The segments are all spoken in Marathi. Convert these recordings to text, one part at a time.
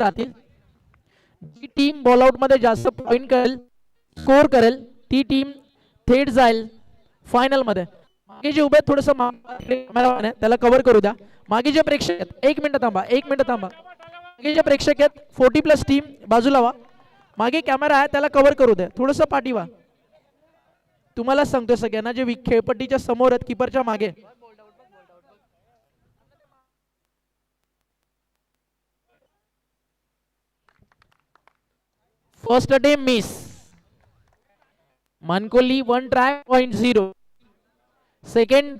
राहतील. जी टीम बॉल आउट मध्ये जास्त पॉइंट करेल, स्कोर करेल, ती टीम थेट जाईल फायनल मध्ये. मागे जे उभे थोडस त्याला कव्हर करू द्या. मागे जे प्रेक्षक आहेत, एक मिनिट थांबा, एक मिनिट थांबा. मागे जे प्रेक्षक आहेत 40+ टीम बाजूला व्हा. मागे कॅमेरा आहे त्याला कव्हर करू द्या, थोडस पाठी व्हा. तुम्हाला सांगतो सगळ्यांना जे खेळपट्टीच्या समोर आहेत कीपरच्या मागे. First attempt miss. Mankoli 1 try 0. Second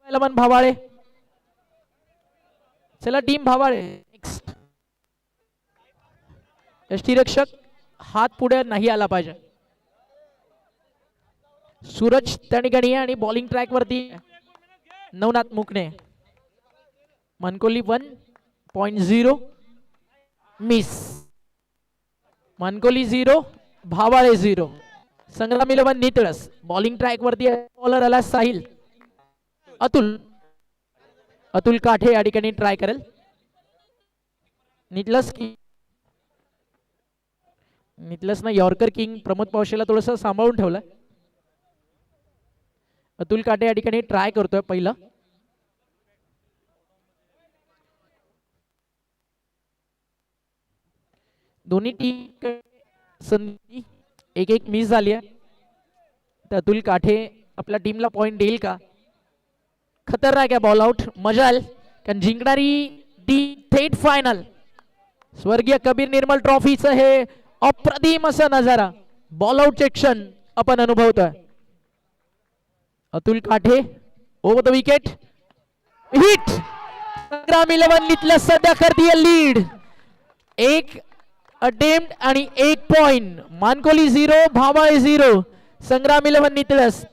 11 भावाळे. चला टीम भावाळे नेक्स्ट. यष्टीरक्षक हात पुढे नाही आला पाहिजे. सूरज त्या ठिकाणी आणि बॉलिंग ट्रॅक वरती नवनाथ मुकणे. मानकोली 1.0 मिस. मानकोली 0 भावाळे 0. संग्राम 11 नितळस. बॉलिंग ट्रॅक वरती बॉलर आला साहिल. अतुल काठे या ठिकाणी ट्राय करेल. नितलस ना यॉर्कर किंग प्रमोद पावशेला थोडस सांभाळून ठेवलं. अतुल काटे या ठिकाणी ट्राय करतोय पहिलं. दोन्ही टीम संधी एक एक मिस झाली आहे. तर अतुल काठे आपल्या टीमला पॉइंट देईल का? खतरनाक आहे बॉल आउट. मजाल कारण जिंकणारी टीम थेट फायनल. स्वर्गीय कबीर निर्मल ट्रॉफीचं हे अप्रतिम असा नजारा बॉल आउट क्षण आपण अनुभवतोय. Atul Kathe over the wicket hit. Sangram 11 Nitalas सध्या करतीये लीड. एक अटेम्प्ट आणि 1 पॉइंट. मानकोली 0 भावाळे 0. संग्राम 11 नितलस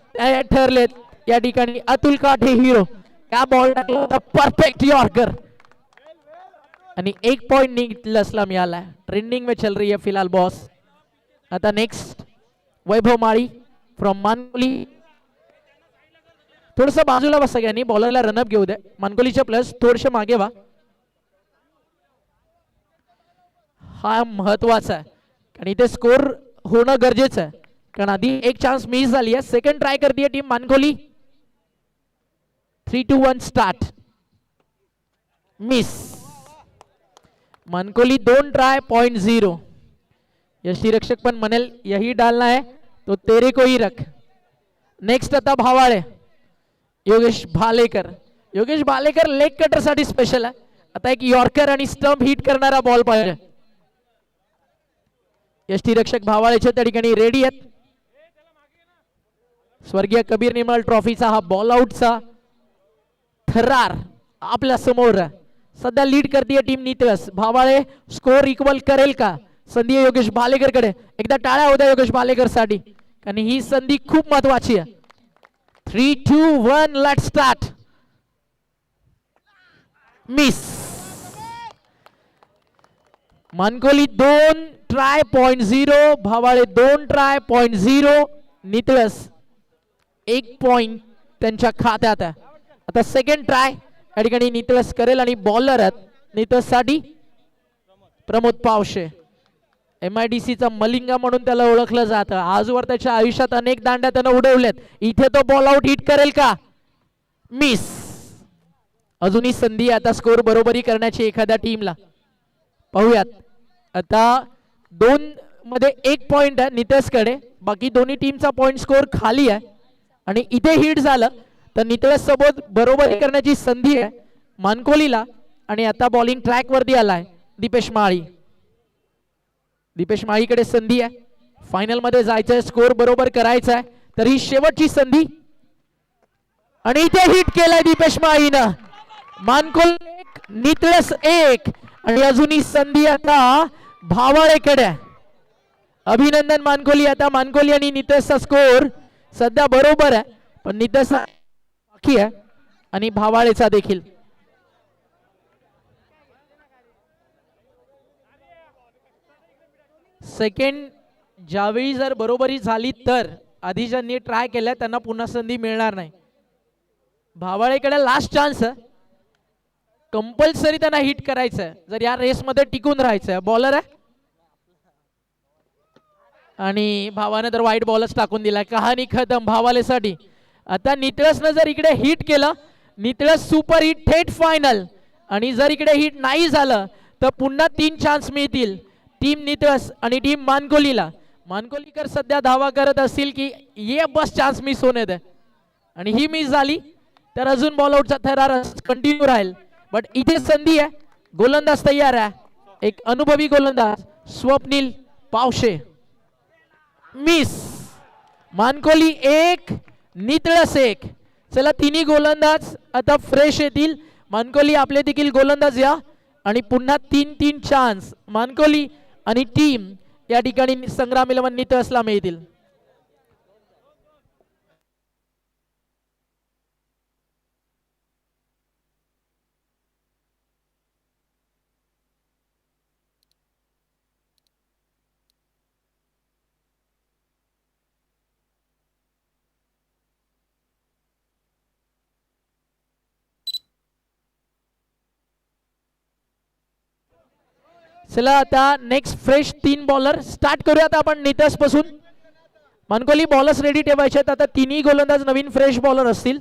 ठरलेत या ठिकाणी. अतुल काठे हिरो. क्या बॉल टाकला होता, परफेक्ट यॉर्कर. आणि 1 पॉइंट नितलसला मिळाला. ट्रेंडिंग में चल रही है फिलहाल बॉस. आता next Vaibhav Mali from Mankoli. थोडस बाजूला बसा सगळ्यांनी, बॉलरला रनअप घेऊ दे. मानकोलीच्या प्लस थोडस मागे व्हा. हा महत्वाचा आहे कारण इथे स्कोर होणं गरजेचं आहे. कारण आधी एक चान्स मिस झाली आहे. सेकंड ट्राय करते team Mankoli. 3, 2, 1 start. Miss. Mankoli 2 try 0. यष्टीरक्षक पण म्हणेल यही डालना है तो तेरे को ही रख. नेक्स्ट आता भावाळे. योगेश भालेकर. योगेश भालेकर लेग कटर साठी स्पेशल आहे. आता एक यॉर्कर आणि स्टंप हिट करणारा बॉल पाहिजे. यष्टीरक्षक भावाळेच्या त्या ठिकाणी रेडी आहेत. स्वर्गीय कबीर निर्मल ट्रॉफीचा हा बॉल आउटचा थरार आपल्या समोर. सध्या लीड करते टीम नितळस. भावाळे स्कोर इक्वल करेल का? संधी योगेश भालेकर कडे. एकदा टाळ्या होत्या योगेश भालेकर साठी आणि ही संधी खूप महत्वाची आहे. 3, 2, 1 let start. Miss. Mankoli 2 try 0. भावाळे 2 try 0. नितळस 1 point त्यांच्या खात्यात आहे. आता सेकंड ट्राय या ठिकाणी नितळस करेल आणि बॉलर आहेत नितळस साठी प्रमोद पावशे. MIDC चा मलिंगा म्हणून त्याला ओळखलं जातं. आजवर त्याच्या आयुष्यात अनेक दांड्या त्यानं उडवल्यात. इथे तो बॉल आउट हिट करेल का? मिस. अजूनही संधी आता स्कोर बरोबरी करण्याची एखाद्या टीमला. पाहूयात. आता 2 मध्ये 1 पॉइंट आहे नितळस कडे. बाकी दोन्ही टीमचा पॉइंट स्कोर खाली आहे आणि इथे हिट झालं तर नितळस सोबत बरोबरी करण्याची संधी आहे मानकोलीला. आणि आता बॉलिंग ट्रॅक वरती आलाय दीपेश माळी. दीपेश माळीकडे संधी आहे. फायनल मध्ये जायचंय, स्कोर बरोबर करायचा आहे. तर ही शेवटची संधी आणि इथे हिट केलाय दीपेश माळीनं. मानकोली 1 नितळस 1 आणि अजूनही संधी आता भावाळेकडे. अभिनंदन मानकोली. आता मानकोली आणि नितळसचा स्कोर सध्या बरोबर आहे पण नितळस बाकी आहे आणि भावाळेचा देखील. सेकंड ज्यावेळी जर बरोबरी झाली तर आधी ज्यांनी ट्राय केल्या त्यांना पुन्हा संधी मिळणार नाही. भावाळेकडे लास्ट चान्स. कंपल्सरी त्यांना हिट करायचं आहे जर या रेसमध्ये टिकून राहायचं आहे. बॉलर आहे आणि भावाने तर वाईट बॉलच टाकून दिलाय. कहाणी खतम भावालेसाठी. आता नितळसनं जर इकडे हिट केलं, नितळस सुपर हिट थेट फायनल. आणि जर इकडे हिट नाही झालं तर पुन्हा 3 चान्स मिळतील टीम नितळस आणि टीम मानकोलीला. मानकोलीकर सध्या धावा करत असतील की ये बस चान्स मिस होणे दे, आणि ही मिस झाली तर अजून बॉल आउटचा थरार कंटिन्यू राहील. बट इथे संधी आहे, गोलंदाज तयार आहे, एक अनुभवी गोलंदाज स्वप्नील पावशे. मिस. मानकोली 1 नितळस 1. चला तिन्ही गोलंदाज आता फ्रेश येतील. मानकोली आपले देखील गोलंदाज या आणि पुन्हा 3-3 चान्स मानकोली आणि टीम या ठिकाणी संग्राम 11 नितळसला मिळतील. चला आता नेक्स्ट फ्रेश 3 बॉलर स्टार्ट करूयात आपण नितळस पासून. मानकोली बॉलर्स रेडी ठेवायचे आहेत. आता तिन्ही गोलंदाज नवीन फ्रेश बॉलर असतील.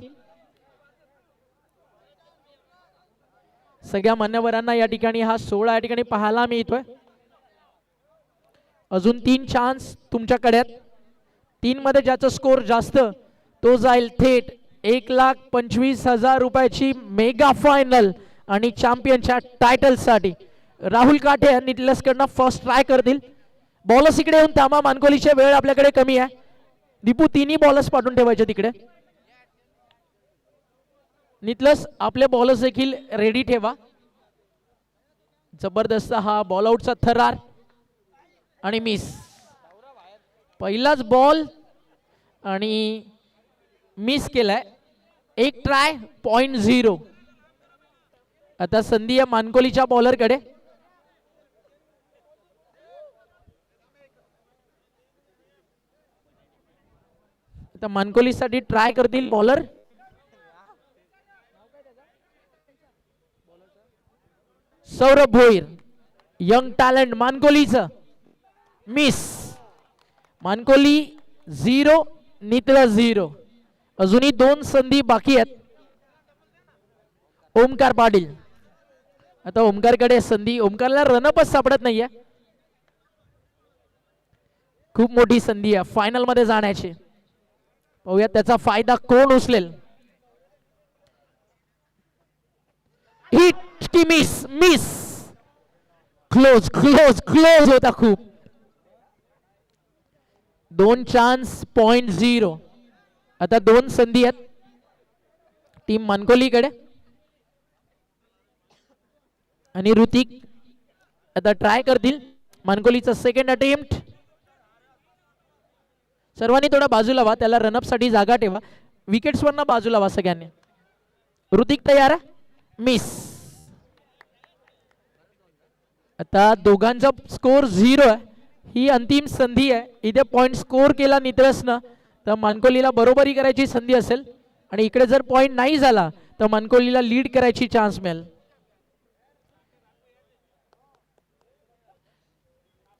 सगळ्या मान्यवरांना या ठिकाणी हा 16 या ठिकाणी पाहायला मिळतोय. अजून 3 चान्स तुमच्याकडे आहेत. 3 मध्ये ज्याचा स्कोर जास्त तो जाईल थेट 1,25,000 रुपयाची मेगा फायनल आणि चॅम्पियनच्या टायटल साठी. राहुल काठे नितळस कडनं फर्स्ट ट्राय करतील. बॉलर्स इकडे येऊन थांबा, मानकोलीची वेळ आपल्याकडे कमी आहे. दीपू तिन्ही बॉलर्स पाठवून ठेवायचे तिकडे. नितळस आपले बॉलर्स देखील रेडी ठेवा. जबरदस्त हा बॉल आउटचा थरार आणि मिस. पहिलाच बॉल आणि मिस केलाय. 1 ट्राय 0. आता संधी आहे मानकोलीच्या बॉलर कडे. आता मानकोलीसाठी ट्राय करतील bowler. Saurabh Bhoir young talent मानकोलीचं. मिस. मानकोली 0 नितळस 0. अजूनही 2 संधी बाकी आहेत. ओमकार पाटील. आता ओमकारकडे संधी. ओमकारला रनअपच सापडत नाहीये. खूप मोठी संधी आहे फायनल मध्ये जाण्याची. पाहूया त्याचा फायदा कोण उचलेल. हिट की miss. Miss. Close close close होता खूप. 2 चान्स 0. आता 2 संधी आहेत टीम मानकोलीकडे. आणि ऋतिक आता ट्राय करतील. मानकोलीचा सेकंड अटेम्प्ट. सर्वांनी थोडा बाजूला व्हा, त्याला रनअप साठी जागा ठेवा. विकेट्स वरना बाजूला व्हा सगळ्यांनी. ऋतिक तयार आहे. मिस. आता दोघांचा स्कोर 0 आहे. ही अंतिम संधी आहे. इथे पॉइंट स्कोर केला नितळसनं तर मानकोलीला बरोबरी करायची संधी असेल, आणि इकडे जर पॉइंट नाही झाला तर मानकोलीला लीड करायची चान्स मिळेल.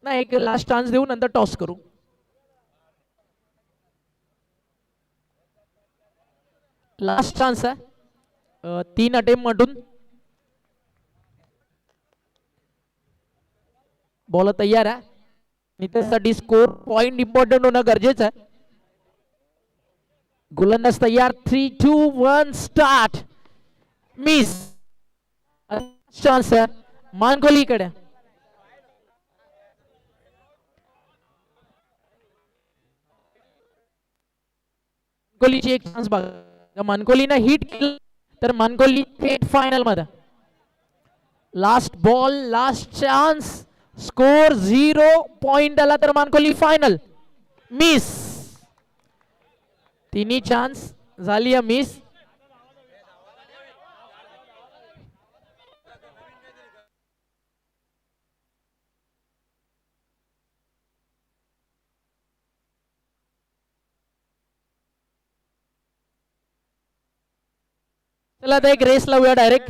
नाही, एक लास्ट चान्स देऊ नंतर टॉस करू. लास्ट चान्स आहे 3 अटेम्प्ट मधून. बॉल तयार आहे. नितळससाठी स्कोर पॉइंट इम्पॉर्टंट होणं गरजेचं आहे. गोलंदाज तयार. 3, 2, 1 स्टार्ट. मिस. चान्स आहे मानकोलीकडे. मानकोलीची एक चान्स बघा. मानकोलीनं हिट केलं तर मानकोली थेट फायनल मध्ये. Last ball last chance. Score 0. Point आला तर मानकोली फायनल. मिस. तिन्ही चान्स झाली आहे मिस. चला आता एक रेस लावूया डायरेक्ट.